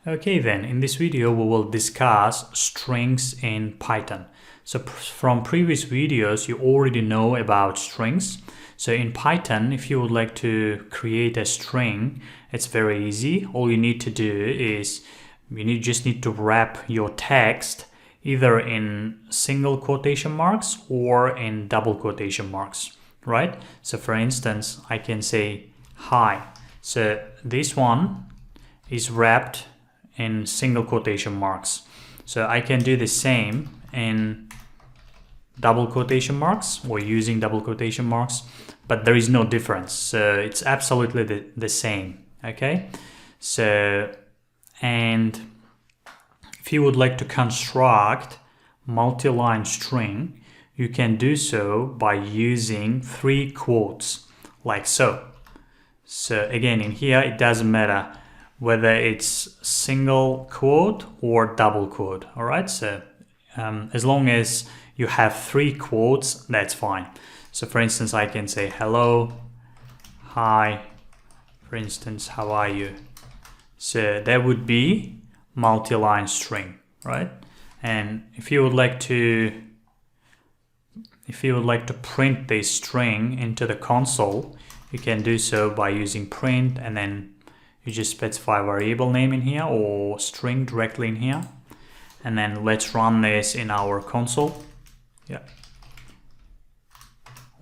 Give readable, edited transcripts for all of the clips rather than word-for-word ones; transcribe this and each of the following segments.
Okay then, in this video we will discuss strings in Python. So from previous videos you already know about strings. So in Python, if you would like to create a string, it's very easy. All you need to do is just need to wrap your text either in single quotation marks or in double quotation marks, right? So for instance, I can say hi. So this one is wrapped in single quotation marks. So I can do the same in double quotation marks or using double quotation marks, but there is no difference. So it's absolutely the same, okay? So, and if you would like to construct multi-line string, you can do so by using 3 quotes, like so. So again, in here, it doesn't matter whether it's single quote or double quote, all right? So as long as you have 3 quotes, that's fine. So for instance, I can say hello, hi, for instance, how are you? So that would be multi-line string, right? And if you would like to print this string into the console, you can do so by using print, and then you just specify variable name in here or string directly in here. And then let's run this in our console. Yeah.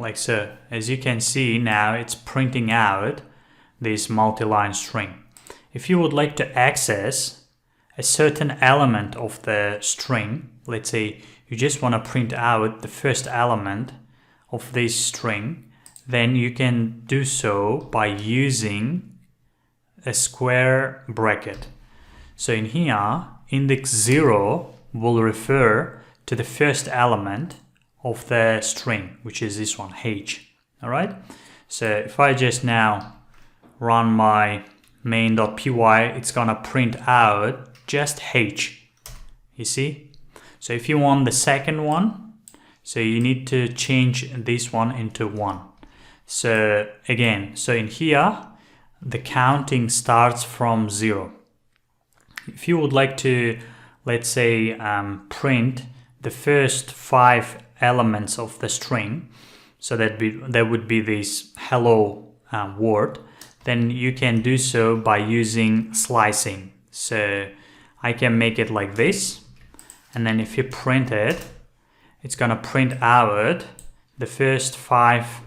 Like so. As you can see now, it's printing out this multi-line string. If you would like to access a certain element of the string, let's say you just want to print out the first element of this string, then you can do so by using a square bracket. So in here, index 0 will refer to the first element of the string, which is this one, h. All right. So if I just now run my main.py, it's gonna print out just h. You see? So if you want the second one, so you need to change this one into 1. So again, so in here, the counting starts from 0. If you would like to, let's say, print the first 5 elements of the string, so that would be this hello word, then you can do so by using slicing. So I can make it like this, and then if you print it, it's gonna print out the first 5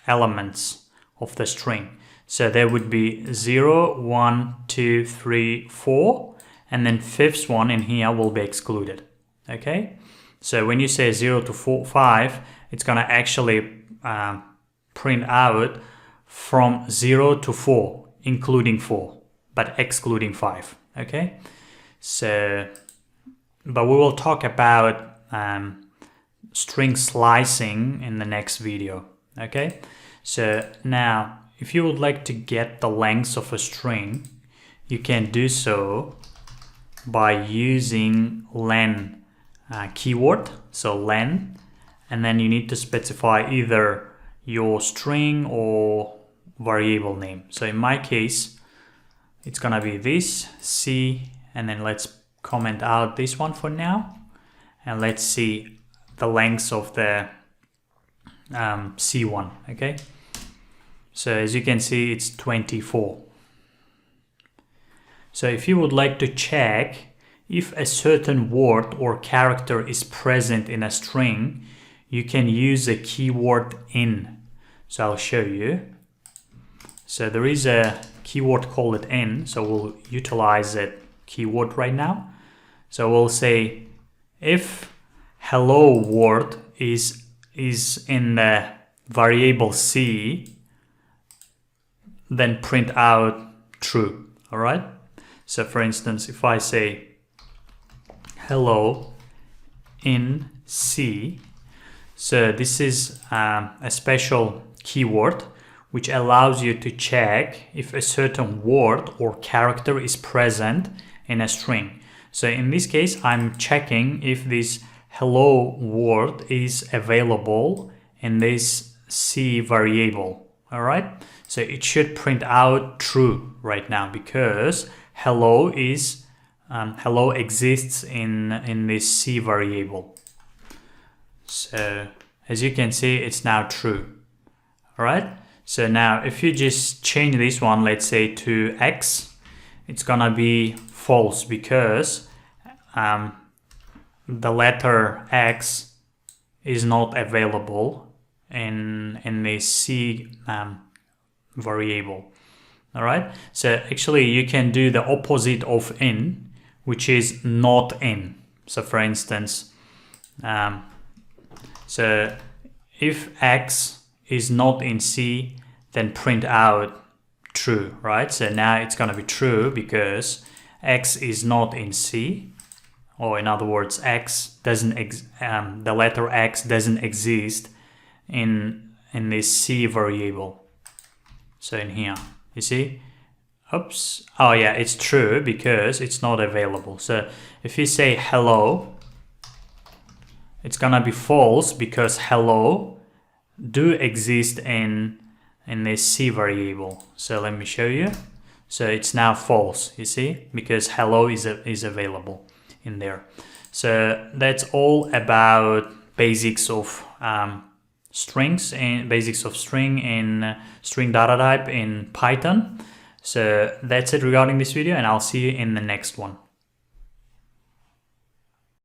elements of the string. So there would be 0, 1, 2, 3, 4, and then 5th one in here will be excluded. Okay, so when you say 0 to 4, 5, it's gonna actually print out from 0 to 4, including 4, but excluding 5. Okay, so but we will talk about string slicing in the next video. Okay, so now if you would like to get the length of a string, you can do so by using len keyword, so len, and then you need to specify either your string or variable name. So in my case, it's gonna be this c, and then let's comment out this one for now, and let's see the length of the C1, okay? So as you can see, it's 24. So if you would like to check if a certain word or character is present in a string, you can use a keyword in. So I'll show you. So there is a keyword called in, so we'll utilize that keyword right now. So we'll say if hello word is in the variable c, then print out true. All right. So for instance, if I say hello in c, so this is a special keyword which allows you to check if a certain word or character is present in a string. So in this case, I'm checking if this hello word is available in this C variable. All right. So it should print out true right now because hello hello exists in this C variable. So as you can see, it's now true. All right. So now if you just change this one, let's say to X, it's gonna be false because the letter X is not available in the C variable. All right. So actually you can do the opposite of in, which is not in. So for instance, so if X is not in C, then print out true, right? So now it's gonna be true because X is not in C, or in other words, X doesn't the letter X doesn't exist in this C variable. So in here, you see, oops, oh yeah, it's true because it's not available. So if you say hello, it's gonna be false because hello do exist in this C variable. So let me show you. So it's now false, you see, because hello is available in there. So that's all about basics of strings and basics of string in string data type in Python. So that's it regarding this video, and I'll see you in the next one.